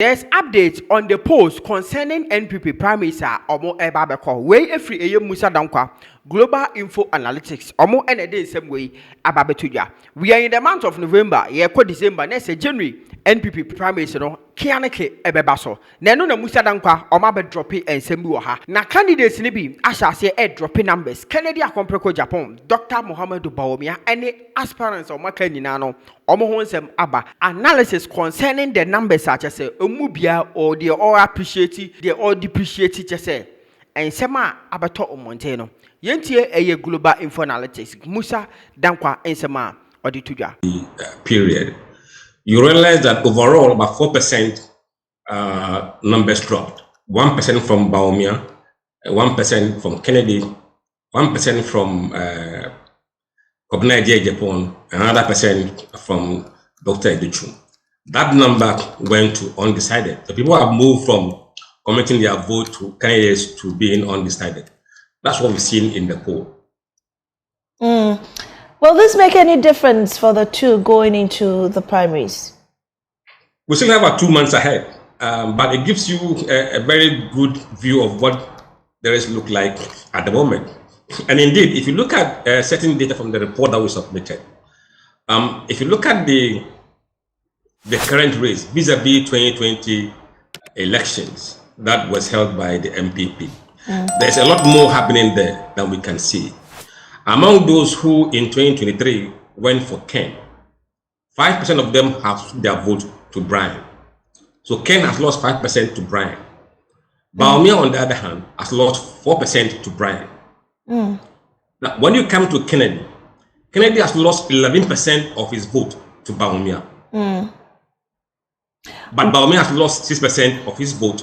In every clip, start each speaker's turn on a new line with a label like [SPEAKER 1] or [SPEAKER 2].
[SPEAKER 1] There's updates on the post concerning NPP Primaries omo eba beko wey every eye Musah Dankwah Global Info Analytics omo ene dey same way ababetuja. We are in the month of November, ye ko December, next January NPP Primaries no kianeke ebeba so. Na no na Musah Dankwah omo be drop ensem bi wo ha. Na candidates ni bi asase e drop numbers. Kennedy Akompreko Japan, Dr. Muhammadu Bawumia any aspirants omo ka nyina no omo ho nsem aba analysis concerning the numbers such as mubia or they all appreciate they all depreciate just say and sema abato omonteno yentie eye global info analytics Musah Dankwah and sema or the tuja
[SPEAKER 2] period. You realize that overall about 4% numbers dropped. 1% from Bawumia, 1% from Kennedy, 1% from Kobnadia Japan, another percent from Dr. Edichum. That number went to undecided. The people have moved from committing their vote to candidates to being undecided. That's what we've seen in the poll.
[SPEAKER 3] Will this make any difference for the two going into the primaries?
[SPEAKER 2] We still have about 2 months ahead, but it gives you a very good view of what the race look like at the moment. And indeed, if you look at certain data from the report that we submitted, if you look at the current race vis-a-vis 2020 elections that was held by the NPP, there's a lot more happening there than we can see. Among those who in 2023 went for Ken, 5% of them have their vote to Brian. So Ken has lost 5% to Brian. Bawumia, on the other hand, has lost 4% to Brian. Now, when you come to Kennedy, Kennedy has lost 11% of his vote to Bawumia. But Bawumia has lost 6% of his vote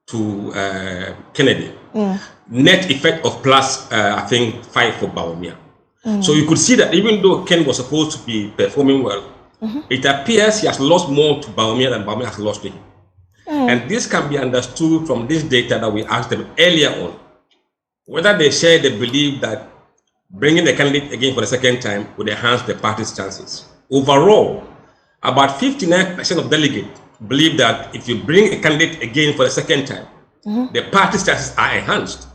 [SPEAKER 2] to Kennedy. Net effect of plus, I think, 5 for Bawumia. So you could see that even though Ken was supposed to be performing well, it appears he has lost more to Bawumia than Bawumia has lost to him. And this can be understood from this data that we asked them earlier on, whether they share the belief that bringing the candidate again for the second time would enhance the party's chances. Overall, about 59% of delegates believe that if you bring a candidate again for the second time, the party's chances are enhanced,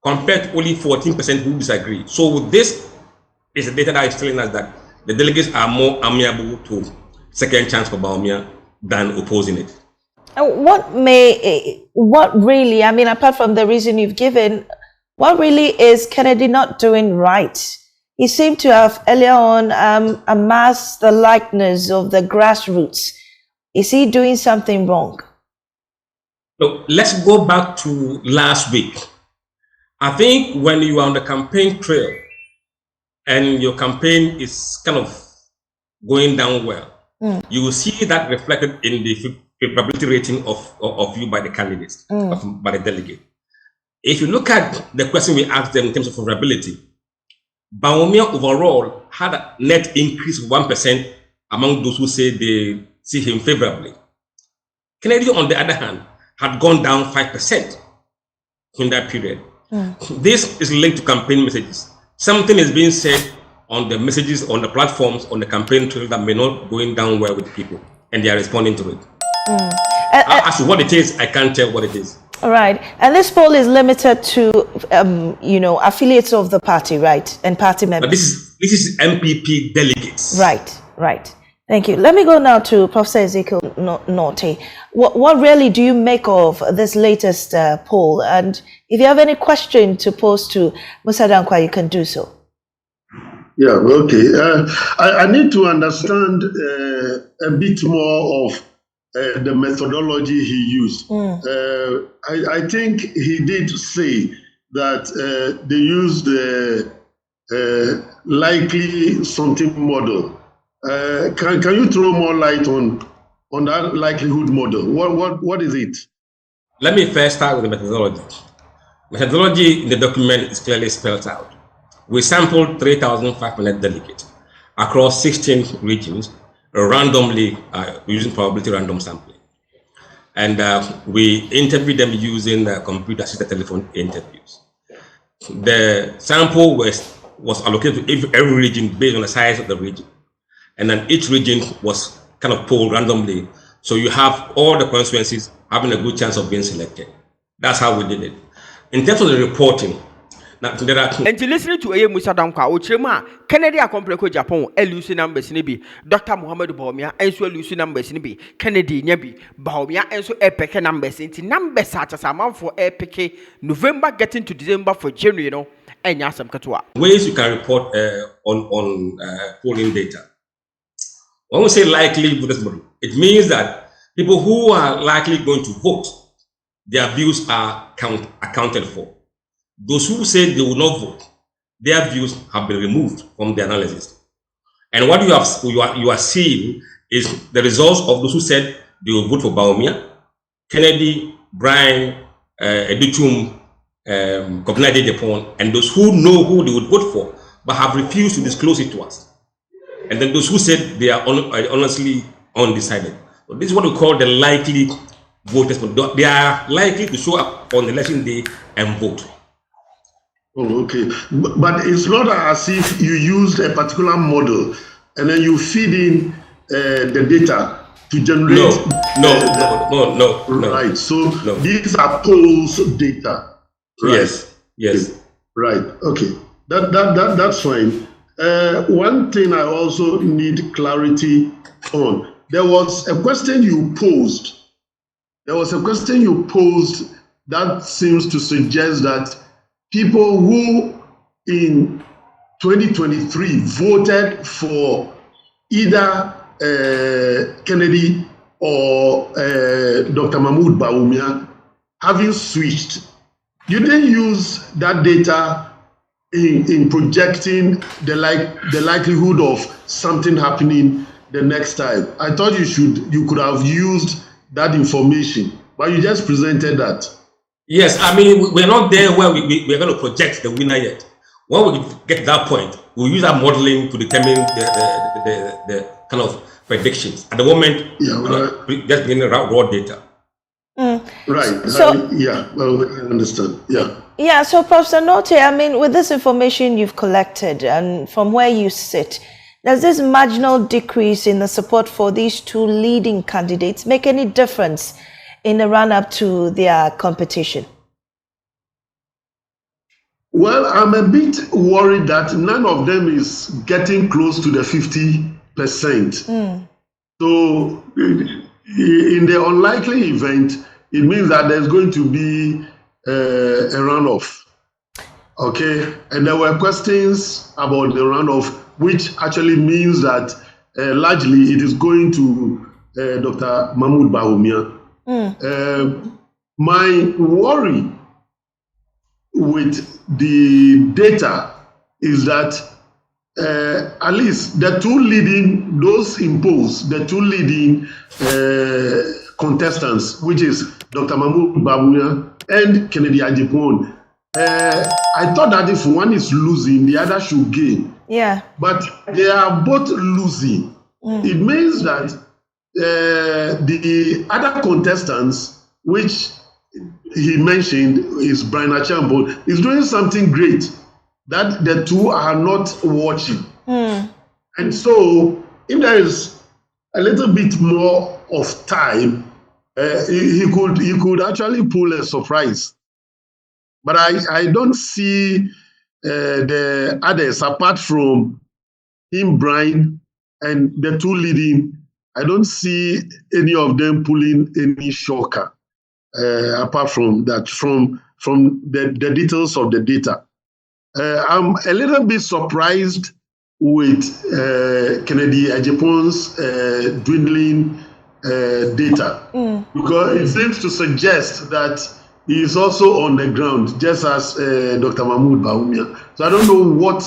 [SPEAKER 2] compared to only 14% who disagree. So this is the data that is telling us that the delegates are more amiable to second chance for Bawumia than opposing it.
[SPEAKER 3] What really, I mean, apart from the reason you've given, what really is Kennedy not doing right? He seemed to have earlier on amassed the likeness of the grassroots. Is he doing something wrong?
[SPEAKER 2] So let's go back to last week. I think when you are on the campaign trail and your campaign is kind of going down well, you will see that reflected in the favorability rating of you by the candidates, by the delegate. If you look at the question we asked them in terms of favorability, Bawumia overall had a net increase of 1% among those who say they see him favorably. Kennedy, on the other hand, had gone down 5% in that period. This is linked to campaign messages. Something is being said on the messages, on the platforms, on the campaign trail that may not going down well with people, and they are responding to it. As to what it is, I can't tell what it is.
[SPEAKER 3] All right, and this poll is limited to, affiliates of the party, right, and party members.
[SPEAKER 2] But this is NPP delegates.
[SPEAKER 3] Right. Thank you. Let me go now to Professor Ezekiel Norte. What really do you make of this latest poll? And if you have any question to pose to Musah Dankwah, you can do so.
[SPEAKER 4] Yeah, okay. I need to understand a bit more of the methodology he used. I think he did say that they used the likely something model. Can you throw more light on that likelihood model? What is it?
[SPEAKER 2] Let me first start with the methodology. Methodology in the document is clearly spelled out. We sampled 3,500 delegates across 16 regions randomly using probability random sampling. And we interviewed them using computer-assisted telephone interviews. The sample was allocated to every region based on the size of the region. And then each region was kind of polled randomly So you have all the constituencies having a good chance of being selected. That's how we did it. In terms of the reporting, now there are
[SPEAKER 1] And to listen to Musah Dankwah, Uchema, Kennedy Acompreco Japan, Lucy numbers nibi, Dr. Muhammad Baumia, and so Lucy numbers nibi, Kennedy Nebi, Baumia, and so epic numbers into numbers such as a month for epic November getting to December for January, and Yasam Katua.
[SPEAKER 2] ways you can report on polling data. When we say likely voters, it means that people who are likely going to vote, their views are accounted for. Those who say they will not vote, their views have been removed from the analysis. And what you are seeing is the results of those who said they will vote for Baumia, Kennedy, Brian, Edichum, Kobnade Depon, and those who know who they would vote for but have refused to disclose it to us. And then those who said they are honestly undecided. So this is what we call the likely voters. They are likely to show up on election day and vote.
[SPEAKER 4] Oh, okay. But it's not as if you used a particular model and then you feed in the data to generate.
[SPEAKER 2] No.
[SPEAKER 4] Right. So these are polls data. Right?
[SPEAKER 2] Yes.
[SPEAKER 4] Okay. Right. Okay. That's fine. One thing I also need clarity on. There was a question you posed. That seems to suggest that people who in 2023 voted for either Kennedy or Dr. Mahmoud Baumia, having switched, you didn't use that data in projecting the likelihood of something happening the next time. I thought you could have used that information, but you just presented that.
[SPEAKER 2] Yes, I mean, we're not there where we're going to project the winner yet. When we get to that point, we'll use our modeling to determine the kind of predictions. At the moment, we're just getting raw data.
[SPEAKER 4] Right.
[SPEAKER 3] So,
[SPEAKER 4] I understand. Yeah.
[SPEAKER 3] Yeah, so Professor Note, I mean, with this information you've collected and from where you sit, does this marginal decrease in the support for these two leading candidates make any difference in the run-up to their competition?
[SPEAKER 4] Well, I'm a bit worried that none of them is getting close to the 50%. So in the unlikely event, it means that there's going to be a runoff. Okay, and there were questions about the runoff, which actually means that largely it is going to Dr. Mahmoud Baumia. My worry with the data is that at least the two leading contestants, which is Dr. Mahmoud Baumia and Kennedy Ajipon. I thought that if one is losing, the other should gain.
[SPEAKER 3] Yeah.
[SPEAKER 4] But they are both losing. It means that the other contestants, which he mentioned is Brian Achambo, is doing something great that the two are not watching. And so if there is a little bit more of time, he could actually pull a surprise. But I don't see the others, apart from him, Brian, and the two leading, I don't see any of them pulling any shocker, apart from that, from the details of the data. I'm a little bit surprised with Kennedy Ajipon's dwindling data, because it seems to suggest that he is also on the ground, just as Dr. Mahmoud Baumia. So I don't know what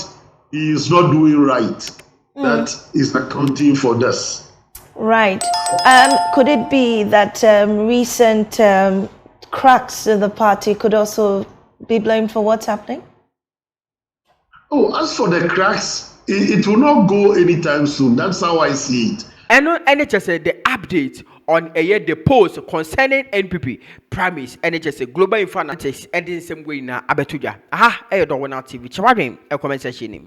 [SPEAKER 4] he is not doing right that is accounting for this.
[SPEAKER 3] Right. Could it be that recent cracks in the party could also be blamed for what's happening?
[SPEAKER 4] Oh, as for the cracks, it will not go anytime soon. That's how I see it.
[SPEAKER 1] NHS the update on the post concerning NPP Primaries, NHS Global Info Analytics, and in some way na abetuja. Dowona TV. Chawabim, a comment section.